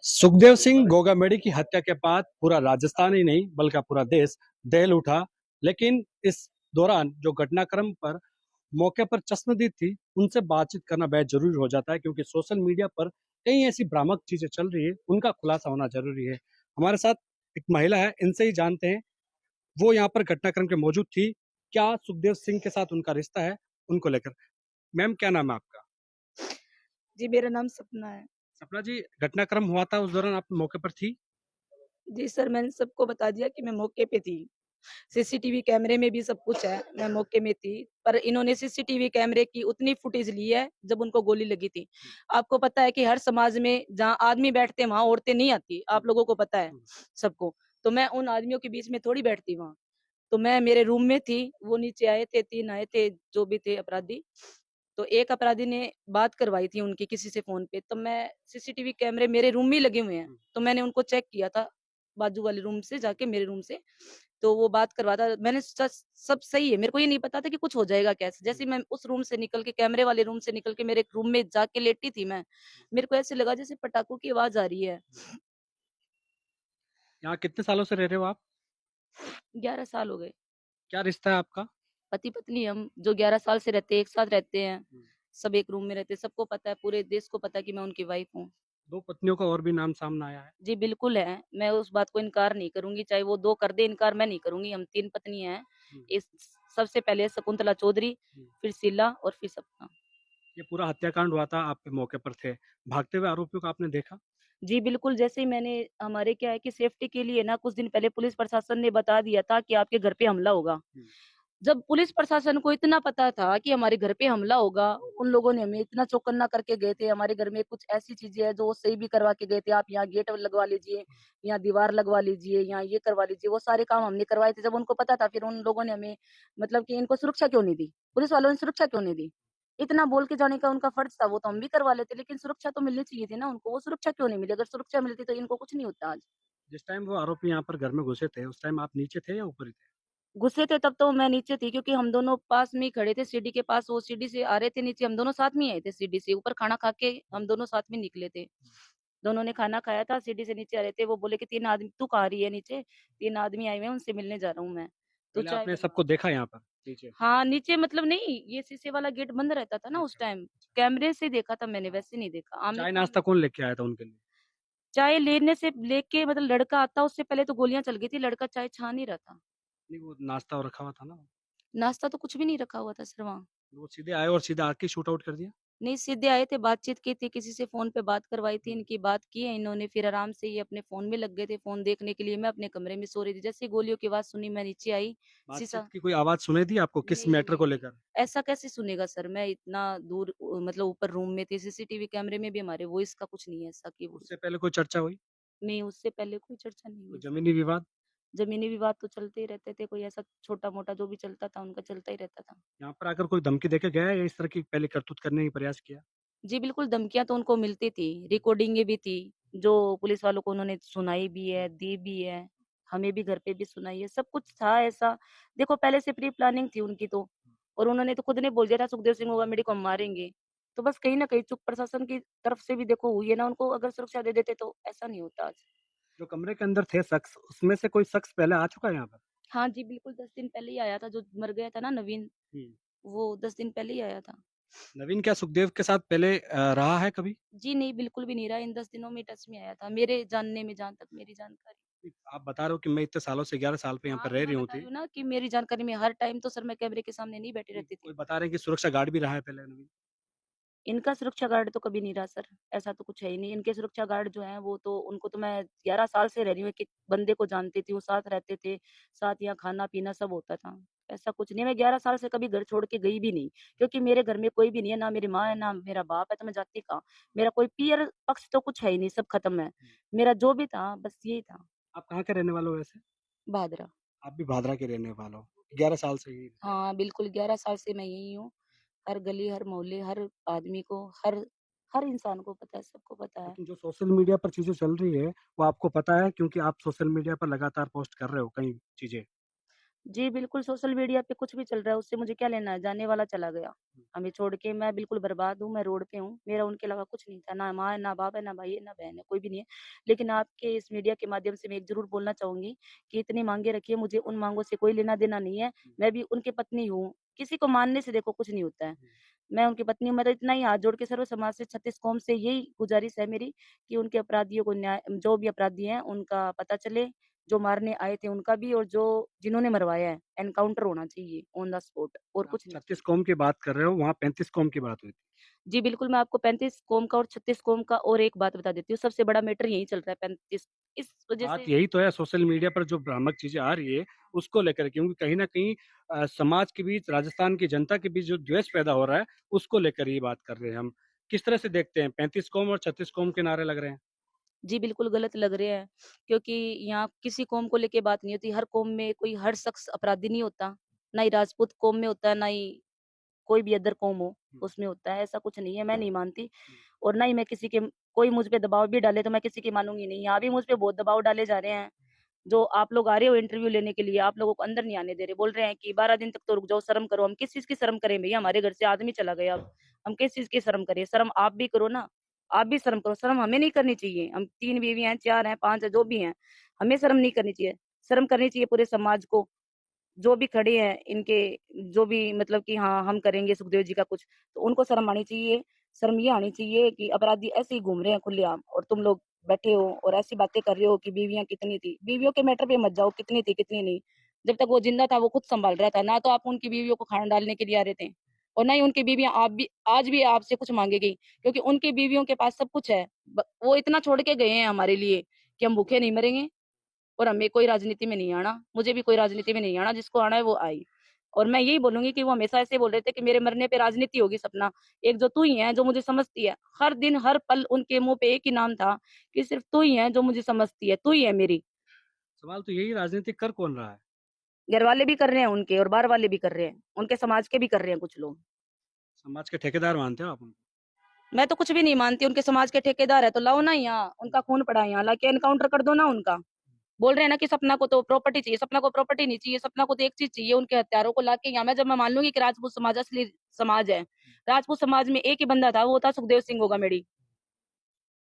सुखदेव सिंह गोगामेडी की हत्या के बाद पूरा राजस्थान ही नहीं बल्कि पूरा देश दहल उठा। लेकिन इस दौरान जो घटनाक्रम पर मौके पर चश्मदीद थी उनसे बातचीत करना बेहद जरूरी हो जाता है, क्योंकि सोशल मीडिया पर कई ऐसी भ्रामक चीजें चल रही है, उनका खुलासा होना जरूरी है। हमारे साथ एक महिला है, इनसे ही जानते हैं। वो यहाँ पर घटनाक्रम के मौजूद थी, क्या सुखदेव सिंह के साथ उनका रिश्ता है, उनको लेकर। मैम, क्या नाम है आपका? जी, मेरा नाम सपना है। सपना जी, घटनाक्रम हुआ था उस दौरान आप मौके पर थी? जी सर, मैंने सबको बता दिया कि मैं मौके पे थी। सीसीटीवी कैमरे में भी सब कुछ है, मैं मौके में थी। पर इन्होंने सीसीटीवी कैमरे की उतनी फुटेज ली है जब उनको गोली लगी थी। आपको पता है कि हर समाज में जहाँ आदमी बैठते हैं वहाँ औरतें नहीं आती, आप लोगों को पता है सबको। तो मैं उन आदमियों के बीच में थोड़ी बैठती वहाँ। तो मैं मेरे रूम में थी, वो नीचे आए थे, 3 आए थे जो भी थे अपराधी। तो एक अपराधी ने बात करवाई थी उनकी किसी से फ़ोन पे, तो मैं सीसीटीवी कैमरे मेरे रूम में ही लगे हुए हैं, तो मैंने उनको चेक किया था, बाजू वाले रूम से जाके मेरे रूम से, तो वो बात करवाता मैंने सब सही है, मेरे को ये नहीं पता था कि कुछ हो जाएगा कैसे। जैसे ही मैं उस रूम से निकल के कैमरे वाले रूम से निकल के मेरे रूम में जाके लेटी थी मैं, मेरे को ऐसे लगा जैसे पटाखों की आवाज़ आ रही है। यहाँ कितने सालों से रह रहे हो आप? 11 साल हो गए। क्या रिश्ता है आपका? पति-पत्नी हम जो 11 साल से रहते हैं, एक साथ रहते हैं, सब एक रूम में रहते हैं, सबको पता है, पूरे देश को पता है कि मैं उनकी वाइफ़ हूँ। दो पत्नियों का और भी नाम सामने आया है। जी, बिल्कुल है। मैं उस बात को इनकार नहीं करूँगी, चाहे वो 2 कर दे इनकार मैं नहीं करूँगी, हम 3 पत्नियाँ हैं। हम्म, इस सबसे पहले शकुंतला चौधरी, हम्म। फिर शीला और फिर सपना। ये पूरा हत्याकांड हुआ था, आप मौके पर थे। भागते हुए आरोपियों को आपने देखा? जी, बिल्कुल, जैसे ही मैंने हमारे क्या है कि सेफ्टी के लिए ना कुछ दिन पहले पुलिस प्रशासन ने बता दिया था कि आपके घर पे हमला होगा। हम्म, जब पुलिस प्रशासन को इतना पता था कि हमारे घर पे हमला होगा, उन लोगों ने हमें इतना चौकन्ना करके गए थे। हमारे घर में कुछ ऐसी चीज़ें हैं जो वो सही भी करवा के गए थे। आप यहाँ गेट लगवा लीजिए, यहाँ दीवार लगवा लीजिए, यहाँ ये करवा लीजिए। वो सारे काम हमने करवाए थे। जब उनको पता था फिर उन लोगों ने हमें मतलब कि इनको सुरक्षा क्यों नहीं दी? पुलिस वालों ने सुरक्षा क्यों नहीं दी? इतना बोल के जाने का उनका फर्ज़ था, वो तो हम भी करवा लेते, लेकिन सुरक्षा तो मिलनी चाहिए थी ना उनको। वो सुरक्षा क्यों नहीं मिली? अगर सुरक्षा मिलती तो इनको कुछ नहीं होता आज। जिस टाइम वो आरोपी यहाँ पर घर में घुसे थे, उस टाइम आप नीचे थे या ऊपर ही थे? गुस्से थे तब तो मैं नीचे थी क्योंकि हम दोनों पास में ही खड़े थे सीढ़ी के पास, वो सीढ़ी से आ रहे थे नीचे, हम दोनों साथ में ही आए थे सीढ़ी से, ऊपर खाना खा के हम दोनों साथ में निकले थे। दोनों ने खाना खाया था, सीढ़ी से नीचे आ रहे थे, वो बोले कि 3 आदमी तू कहाँ रही है नीचे? 3 आदमी आए हुए हैं, उनसे मिलने जा रहा हूँ मैं, तू पहले चाय आपने बनवा। सबको देखा यहाँ पर नीचे? हाँ, नीचे मतलब नहीं, ये शीशे वाला गेट बंद रहता था ना उस अच्छा, टाइम, अच्छा। कैमरे से देखा था मैंने, वैसे नहीं देखा, चाय आमने-सामने। नाश्ता कौन लेके आया था उनके लिए? चाय लेने से लेके मतलब लड़का आता उससे पहले तो गोलियाँ चल गई थी, लड़का चाय छान ही रहा था। नहीं, वो नाश्ता और रखा हुआ था ना। नाश्ता तो कुछ भी नहीं रखा हुआ था सर वहाँ। वो सीधे आए और सीधे आके शूट आउट कर दिया? नहीं, सीधे आए थे, बातचीत की थी, किसी से फ़ोन पे बात करवाई थी, हम्म। इनकी बात की है इन्होंने, फिर आराम से ये अपने फ़ोन में लग गए थे, फ़ोन देखने के लिए, मैं अपने कमरे में सो रही थी। जैसे ही गोलियों की आवाज़ सुनी, मैं नीचे आई, बातचीत शीशा। की कोई आवाज सुनाई दी आपको किस नहीं, मैटर को नहीं, लेकर? ऐसा कैसे सुनेगा सर? मैं इतना दूर मतलब ऊपर रूम में थी, सीसीटीवी कैमरे में भी हमारे वॉइस का कुछ नहीं है ऐसा कि वो। उससे पहले कोई चर्चा हुई? नहीं, उससे पहले कोई चर्चा नहीं कोई हुई सर। जमीनी विवाद? ज़मीनी विवाद तो चलते ही रहते थे, कोई ऐसा छोटा-मोटा जो भी चलता था, उनका चलता ही रहता था। यहाँ पर आकर कोई धमकी देके गया है या इस तरह की पहले करतूत करने की प्रयास किया? जी, बिल्कुल, धमकियाँ तो उनको मिलती थी, रिकॉर्डिंगें भी थी, जो पुलिस वालों को उन्होंने सुनाई भी है, दी भी है, हमें भी घर पे भी सुनाई है, सब कुछ था ऐसा। देखो पहले से प्री प्लानिंग थी उनकी तो, और उन्होंने तो खुद ने बोल दिया था सुखदेव सिंह गौरमेंट को हम मारेंगे। तो बस कहीं न कहीं चूक प्रशासन की तरफ से भी देखो हुई है ना, उनको अगर सुरक्षा दे देते तो ऐसा नहीं होता आज। जो कमरे के अंदर थे शख्स, उसमें से कोई शख्स पहले आ चुका है यहाँ पर? हाँ जी, बिल्कुल 10 दिन पहले ही आया था, जो मर गया था ना नवीन, हम्म। वो 10 दिन पहले ही आया था। नवीन क्या सुखदेव के साथ पहले रहा है कभी? जी नहीं, बिल्कुल भी नहीं रहा, इन 10 दिनों में टच में आया था, मेरे जानने में, जहाँ तक मेरी जानकारी। आप बता रहे हो कि मैं इतने सालों से 11 साल पे यहाँ पर हाँ, रह तो रही मैं हूँ बता थी। रही हूँ ना कि मेरी जानकारी में हर टाइम तो सर मैं कैमरे के सामने नहीं बैठी रहती थी। कोई बता रहे हैं कि सुरक्षा गार्ड भी रहा है पहले नवीन। इनका सुरक्षा गार्ड तो कभी नहीं रहा सर, ऐसा तो कुछ है ही नहीं। इनके सुरक्षा गार्ड जो हैं वो तो उनको तो मैं 11 साल से रह रही हूँ, एक-एक बंदे को जानती थी, वो साथ रहते थे, साथ यहाँ खाना-पीना सब होता था। ऐसा कुछ नहीं है, मैं 11 साल से कभी घर छोड़ के गई भी नहीं, क्योंकि मेरे घर में कोई भी नहीं है, ना मेरी माँ है, ना मेरा बाप है, तो मैं जाती कहाँ? मेरा कोई पीयर पक्ष तो कुछ है ही नहीं, सब खत्म है। मेरा जो भी था बस यही था, आप कहाँ के रहने वाले हो वैसे? भादरा। आप भी भादरा के रहने वाले हो? 11 साल से ही? हाँ, बिल्कुल 11 साल से मैं यहीं हूँ। हर गली, हर मोहल्ले, हर आदमी को, हर हर इंसान को पता है, सबको पता है। लेकिन जो सोशल मीडिया पर चीज़ें चल रही है, वो आपको पता है क्योंकि आप सोशल मीडिया पर लगातार पोस्ट कर रहे हो कई चीज़ें। जी, बिल्कुल सोशल मीडिया पे कुछ भी चल रहा है, उससे मुझे क्या लेना है, जाने वाला चला गया। हमें छोड़ के मैं बिल्कुल बर्बाद हूँ, मैं रोड पे हूँ, मेरा उनके अलावा कुछ नहीं था, ना माँ है, ना बाप है, ना भाई है, ना बहन है, कोई भी नहीं है। लेकिन आपके इस मीडिया के माध्यम से मैं एक ज़रूर बोलना चाहूँगी कि इतनी माँगें रखिए, मुझे उन माँगों से कोई लेना-देना नहीं है, मैं भी उनकी पत्नी हूँ। किसी को मानने से देखो कुछ नहीं होता है। मैं उनकी पत्नी हूँ, मैं तो इतना ही हाथ जोड़ के सर्व समाज से 36 कौम से यही गुज़ारिश है मेरी कि उनके अपराधियों को न्याय जो भी अपराधी हैं, उनका पता चले, जो मारने आए थे उनका भी और जो जिन्होंने मरवाया है, एनकाउंटर होना चाहिए ऑन द स्पॉट और आप कुछ नहीं 36 चाहिए। कौम की बात कर रहे हो, वहाँ 35 कौम की बात हुई थी। जी, बिल्कुल, मैं आपको 35 कौम का और 36 कौम का और एक बात बता देती हूँ, सबसे बड़ा मैटर यही चल रहा है 35 इस वज़ह बात से। यही तो है, सोशल मीडिया पर जो भ्रामक चीज़ें आ रही है, उसको लेकर, क्योंकि कहीं न कहीं समाज के बीच, राजस्थान की जनता के बीच जो द्वेष पैदा हो रहा है, उसको लेकर ये बात कर रहे हैं हम। किस तरह से देखते हैं, 35 कौम और 36 कौम के नारे लग रहे हैं? जी, बिल्कुल गलत लग रहे हैं, क्योंकि यहाँ किसी कौम को लेके बात नहीं होती, हर कौम में कोई हर शख्स अपराधी नहीं होता, ना ही राजपूत कौम में होता है, ना ही कोई भी अदर कौम हो, हुँ, उसमें होता है, ऐसा कुछ नहीं है, मैं नहीं मानती हुँ, और ना ही मैं किसी के कोई मुझ पे दबाव भी डाले तो मैं किसी की मानूँगी नहीं। यहाँ भी मुझ पे बहुत दबाव डाले जा रहे हैं, जो आप लोग आ रहे हो इंटरव्यू लेने के लिए, आप लोगों को अंदर नहीं आने दे रहे, बोल रहे हैं कि 12 दिन तक तो रुक जाओ, शर्म करो। हम किस चीज़ की शर्म करें भैया? हमारे घर से आदमी चला गया अब, हम किस चीज़ की शर्म करें? शर्म आप भी करो ना, आप भी शर्म करो, शर्म हमें नहीं करनी चाहिए। हम 3 बीवियाँ हैं, 4 हैं, 5 हैं, जो भी हैं, हमें शर्म नहीं करनी चाहिए। शर्म करनी चाहिए पूरे समाज को। जो भी खड़े हैं इनके जो भी मतलब कि हाँ, हम करेंगे सुखदेव जी का कुछ, तो उनको शर्म आनी चाहिए। शर्म ये आनी चाहिए कि अपराधी ऐसे ही घूम रहे हैं खुलेआम और तुम लोग बैठे हो और ऐसी बातें कर रहे हो कि बीवियाँ कितनी थी। बीवियों के मैटर पे मत जाओ कितनी थी, कितनी नहीं। जब तक वो जिंदा था वो खुद सँभाल रहा था, ना तो आप उनकी बीवियों को खाना डालने के लिए आ रहे थे और ना ही उनकी बीवियाँ आप भी आज भी आपसे कुछ माँगेगी क्योंकि उनकी बीवियों के पास सब कुछ है। वो इतना छोड़ के गए हैं हमारे लिए कि हम भूखे नहीं मरेंगे। और हमें कोई राजनीति में नहीं आना, मुझे भी कोई राजनीति में नहीं आना, जिसको आना है वो आए। और मैं यही बोलूँगी कि वो हमेशा ऐसे बोल रहे थे कि मेरे मरने पे राजनीति होगी सपना, एक जो तू ही है जो मुझे समझती है। हर दिन, हर पल उनके मुँह पे एक ही नाम था कि सिर्फ़ तू ही है जो मुझे समझती है, तू ही है मेरी। सवाल तो यही, राजनीति कर कौन रहा है? घरवाले भी कर रहे हैं उनके और बाहर वाले भी कर रहे हैं, उनके समाज के भी कर रहे हैं कुछ लोग। समाज के ठेकेदार मानते हो आप उनको? मैं तो कुछ भी नहीं मानती, उनके समाज के ठेकेदार है तो लाओ ना यहाँ, उनका खून पड़ा है यहाँ, लाके एनकाउंटर कर दो ना उनका। बोल रहे हैं ना कि सपना को तो प्रॉपर्टी चाहिए, सपना को प्रॉपर्टी नहीं चाहिए, सपना को तो एक चीज़ चाहिए, उनके हत्यारों को लाके यहाँ मैं जब मैं मान लूँगी कि राजपूत समाज असली समाज है। राजपूत समाज में एक ही बंदा था, वो था सुखदेव सिंह गोगामेडी,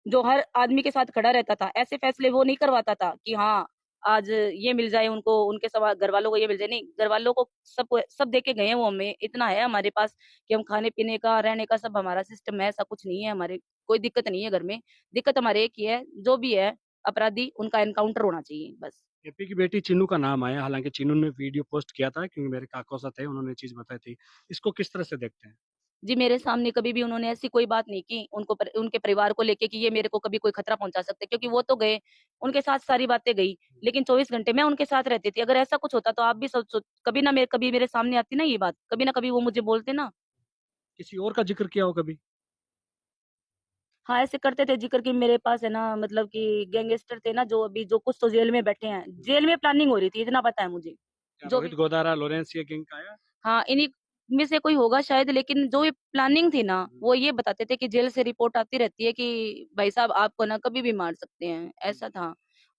जो हर आदमी के साथ खड़ा रहता था। ऐसे फैसले वो नहीं करवाता था कि हाँ, आज ये मिल जाए उनको, उनके घरवालों को ये मिल जाए, नहीं, घरवालों को सब दे के गए हैं वो हमें। इतना है हमारे पास कि हम खाने-पीने का, रहने का सब हमारा सिस्टम है, ऐसा कुछ नहीं है हमारे कोई दिक्कत नहीं है घर में। दिक्कत हमारे एक ही है, जो भी है अपराधी उनका एनकाउंटर होना चाहिए बस। एपी की बेटी चिन्नू का नाम आया, हालाँकि चिन्नू ने वीडियो पोस्ट किया था, क्योंकि मेरे काका साथ थे, उन्होंने ये चीज़ बताई थी। इसको किस तरह से देखते हैं? जी, मेरे सामने कभी भी उन्होंने ऐसी कोई बात नहीं की, उनके परिवार को लेके कि ये मेरे को कभी कोई खतरा पहुँचा सकते हैं, क्योंकि वो तो गए, उनके साथ सारी बातें गई, लेकिन 24 घंटे मैं उनके साथ रहती थी। अगर ऐसा कुछ होता तो आप भी सोचो कभी मेरे सामने आती ना ये बात, कभी ना कभी वो मुझे बोलते ना। किसी और का ज़िक्र किया हो कभी? हाँ, ऐसे करते थे ज़िक्र कि मेरे पास है ना मतलब कि गैंगस्टर थे ना जो कुछ तो जेल में बैठे हैं। जेल में प्लानिंग हो रही थी, इतना पता है मुझे। क्या जो रोहित भी गोदारा, लॉरेंस, ये गैंग का आया? हाँ, इन्हीं में से कोई होगा शायद, लेकिन जो ये प्लानिंग थी ना, वो ये बताते थे कि जेल से रिपोर्ट आती रहती है कि भाई साहब आपको ना कभी भी मार सकते हैं, ऐसा था।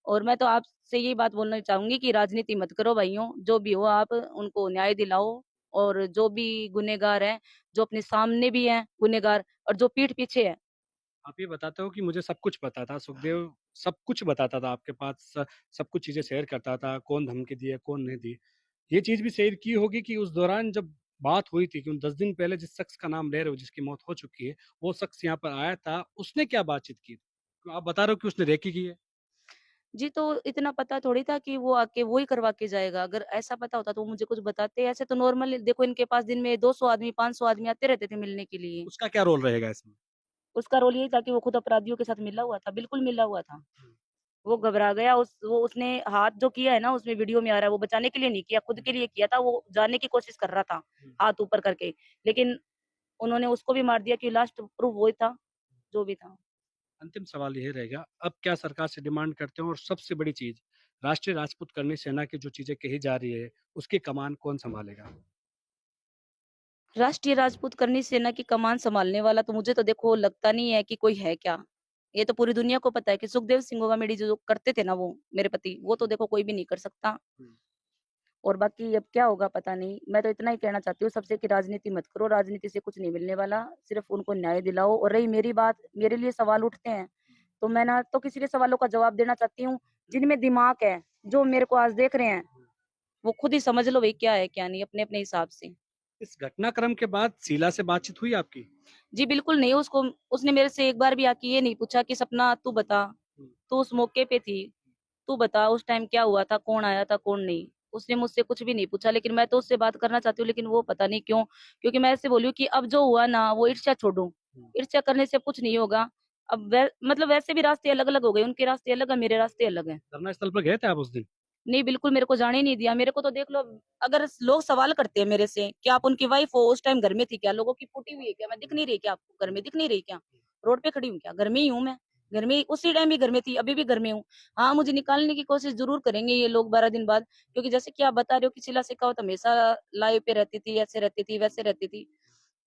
और मैं तो आपसे यही बात बोलना चाहूँगी कि राजनीति मत करो भाइयों, जो भी हो आप उनको न्याय दिलाओ और जो भी गुनहगार हैं, जो अपने सामने भी हैं गुनहगार और जो पीठ पीछे हैं। आप ये बताते हो कि मुझे सब कुछ पता था, सुखदेव सब कुछ बताता था आपके पास, सब कुछ चीज़ें शेयर करता था, कौन धमकी दी, कौन नहीं दी। ये चीज़ भी शेयर की होगी कि उस दौरान जब बात हुई थी कि उन 10 दिन पहले जिस शख्स का नाम ले रहे हो, जिसकी मौत हो चुकी है, वो शख्स यहाँ पर आया था, उसने क्या बातचीत की? तो आप बता रहे हो कि उसने रेकी की है। जी, तो इतना पता थोड़ी था कि वो आके वो ही करवा के जाएगा। अगर ऐसा पता होता तो वो मुझे कुछ बताते। ऐसे तो नॉर्मल देखो इनके पास दिन में 200 आदमी, 500 आदमी आते रहते थे मिलने के लिए। उसका क्या रोल रहेगा इसमें? उसका रोल यही था कि वो खुद अपराधियों के साथ मिला हुआ था, बिल्कुल मिला हुआ था। हुँ, वो घबरा गया, उसने हाथ जो किया है ना उसमें वीडियो में आ रहा है, वो बचाने के लिए नहीं किया, खुद हुँ, के लिए किया था, वो जाने की कोशिश कर रहा था, हुँ। हाथ ऊपर करके। लेकिन उन्होंने उसको भी मार दिया कि लास्ट प्रूफ वही था, जो भी था। अंतिम सवाल यही रहेगा, अब क्या सरकार से डिमांड करते हो, और सबसे बड़ी चीज़, राष्ट्रीय राजपूत करनी सेना की जो चीज़ें कही जा रही है, उसकी कमान कौन सँभालेगा? राष्ट्रीय राजपूत करनी सेना की कमान सँभालने वाला तो मुझे तो देखो लगता नहीं है कि कोई है क्या। ये तो पूरी दुनिया को पता है कि सुखदेव सिंह होगामेडी जो करते थे ना वो, मेरे पति, वो तो देखो कोई भी नहीं कर सकता। हुँ। और बाकी अब क्या होगा पता नहीं। मैं तो इतना ही कहना चाहती हूँ सबसे कि राजनीति मत करो, राजनीति से कुछ नहीं मिलने वाला, सिर्फ उनको न्याय दिलाओ। और रही मेरी बात, मेरे लिए सवाल उठते हैं तो मैं ना तो किसी के सवालों का जवाब देना चाहती हूँ जिनमें दिमाग है, जो मेरे को आज देख रहे हैं वो खुद ही समझ लो भाई क्या है क्या नहीं अपने अपने हिसाब से। इस घटनाक्रम के बाद शीला से बातचीत हुई आपकी? जी बिल्कुल नहीं, उसको उसने मेरे से एक बार भी आके ये नहीं पूछा कि सपना तू बता, तू उस मौके पे थी, तू बता उस टाइम क्या हुआ था, कौन आया था कौन नहीं। उसने मुझसे कुछ भी नहीं पूछा, लेकिन मैं तो उससे बात करना चाहती हूँ, लेकिन वो पता नहीं क्यों, क्योंकि मैं ऐसे बोली हूँ कि अब जो हुआ ना वो ईर्ष्या छोड़ो, ईर्ष्या करने से कुछ नहीं होगा। अब मतलब वैसे भी रास्ते अलग अलग हो गए, उनके रास्ते अलग है, मेरे रास्ते अलग है। धरना स्थल पर गए थे आप उस दिन? नहीं बिल्कुल मेरे को जाने ही नहीं दिया। मेरे को तो देख लो, अगर लोग सवाल करते हैं मेरे से कि आप उनकी वाइफ हो, उस टाइम घर में थी क्या, लोगों की फूटी हुई है क्या, मैं दिख नहीं रही क्या आपको, घर में दिख नहीं रही क्या, रोड पे खड़ी हूँ क्या, घर में ही हूँ मैं, घर में उसी टाइम भी घर में थी, अभी भी घर में हूँ। हाँ मुझे निकालने की कोशिश जरूर करेंगे ये लोग 12 दिन बाद, क्योंकि जैसे कि आप बता रहे हो कि शीला शेखावत हमेशा लाइव पे रहती थी, ऐसे रहती थी वैसे रहती थी,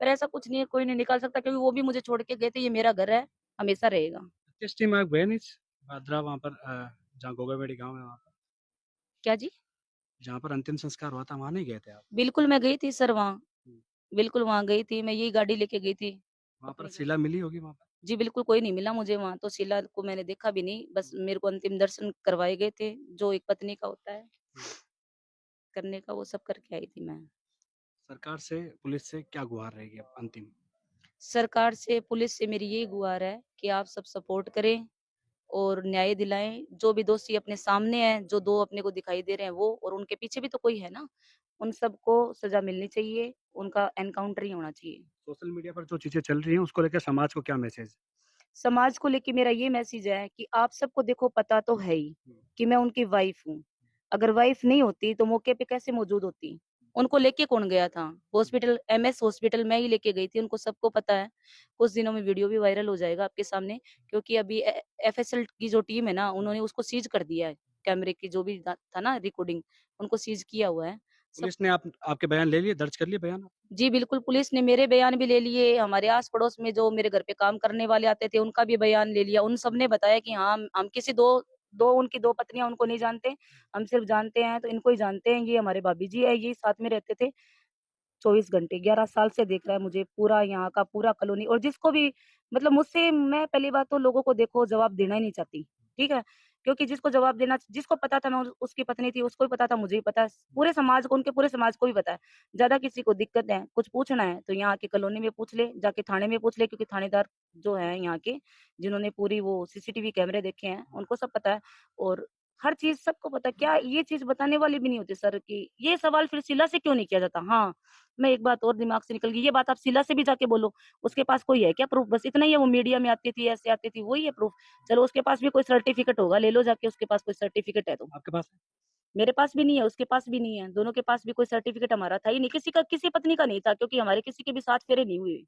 पर ऐसा कुछ नहीं है, कोई नहीं निकाल सकता, क्योंकि वो भी मुझे छोड़ के गए थे, ये मेरा घर है, हमेशा रहेगा। किस टीम आप गए नहीं भादरा वहाँ पर, जहाँ गोगामेडी गाँव है वहाँ पर, क्या जी? जहाँ पर अंतिम संस्कार हुआ था, वहाँ नहीं गए थे आप? बिल्कुल मैं गई थी सर वहाँ, हम्म। बिल्कुल वहाँ गई थी, मैं यही गाड़ी लेके गई थी वहाँ पर अपनी गाड़ी। शीला मिली होगी वहाँ पर? जी, बिल्कुल कोई नहीं मिला मुझे वहाँ, तो शीला को मैंने देखा भी नहीं, बस मेरे को अंतिम दर्शन करवाए गए थे, जो एक पत्नी का होता है हम्म। करने का, वो सब करके आई थी मैं। सरकार से, पुलिस से क्या गुहार रहेगी अब अंतिम? सरकार से, पुलिस से मेरी यही गुहार है कि आप सब सपोर्ट करें और न्याय दिलाएं, जो भी दोषी अपने सामने हैं, जो 2 अपने को दिखाई दे रहे हैं वो, और उनके पीछे भी तो कोई है ना, उन सबको सजा मिलनी चाहिए, उनका एनकाउंटर ही होना चाहिए। सोशल मीडिया पर जो चीजें चल रही हैं उसको लेकर समाज को क्या मैसेज? समाज को लेके मेरा ये मैसेज है कि आप सबको देखो पता तो है ही कि मैं उनकी वाइफ हूँ। अगर वाइफ नहीं होती तो मौके पे कैसे मौजूद होती? उनको लेके कौन गया था? हॉस्पिटल, एमएस हॉस्पिटल मैं ही लेके गई थी, उनको सबको पता है। कुछ दिनों में वीडियो भी वायरल हो जाएगा आपके सामने, क्योंकि अभी एफएसएल की जो टीम है ना, उन्होंने उसको सीज कर दिया है। कैमरे की जो भी था ना रिकॉर्डिंग, उनको सीज किया हुआ है। सब पुलिस ने आपके बयान ले लिए, दर्ज कर लिए बयान? जी बिल्कुल, पुलिस ने मेरे बयान भी ले लिए, हमारे आस-पड़ोस में जो मेरे घर पे काम करने वाले आते थे, उनका भी बयान ले लिया। उन सब ने बताया कि हाँ, हम किसी 2 उनकी 2 पत्नियाँ उनको नहीं जानते, हम सिर्फ जानते हैं तो इनको ही जानते हैं, ये हमारे भाभी जी है, ये साथ में रहते थे 24 घंटे। 11 साल से देख रहा है मुझे पूरा यहाँ का पूरा कॉलोनी, और जिसको भी मतलब मुझसे, मैं पहली बात तो लोगों को देखो जवाब देना ही नहीं चाहती, ठीक है? क्योंकि जिसको जवाब देना, जिसको पता था मैं उसकी पत्नी थी, उसको भी पता था, मुझे भी पता है, पूरे समाज को, उनके पूरे समाज को भी पता है। ज़्यादा किसी को दिक्कत है, कुछ पूछना है तो यहाँ की कॉलोनी में पूछ ले, जाके थाने में पूछ ले, क्योंकि थानेदार जो हैं यहाँ के, जिन्होंने पूरी वो सीसीटीवी कैमरे देखे हैं, उनको सब पता है, और हर चीज़ सबको पता है। क्या ये चीज़ बताने वाली भी नहीं होती सर कि ये सवाल फिर शीला से क्यों नहीं किया जाता? हाँ, मैं एक बात और दिमाग से निकल गई, ये बात आप शीला से भी जाके बोलो, उसके पास कोई है क्या प्रूफ? बस इतना ही है, वो मीडिया में आती थी, ऐसे आती थी, वही है प्रूफ। चलो उसके पास भी कोई सर्टिफिकेट होगा, ले लो जाके, उसके पास कोई सर्टिफिकेट है तो। आपके पास है? मेरे पास भी नहीं है, उसके पास भी नहीं है, दोनों के पास भी कोई सर्टिफिकेट हमारा था ही नहीं, किसी का, किसी पत्नी का नहीं था, क्योंकि हमारे किसी के भी साथ फेरे नहीं हुए।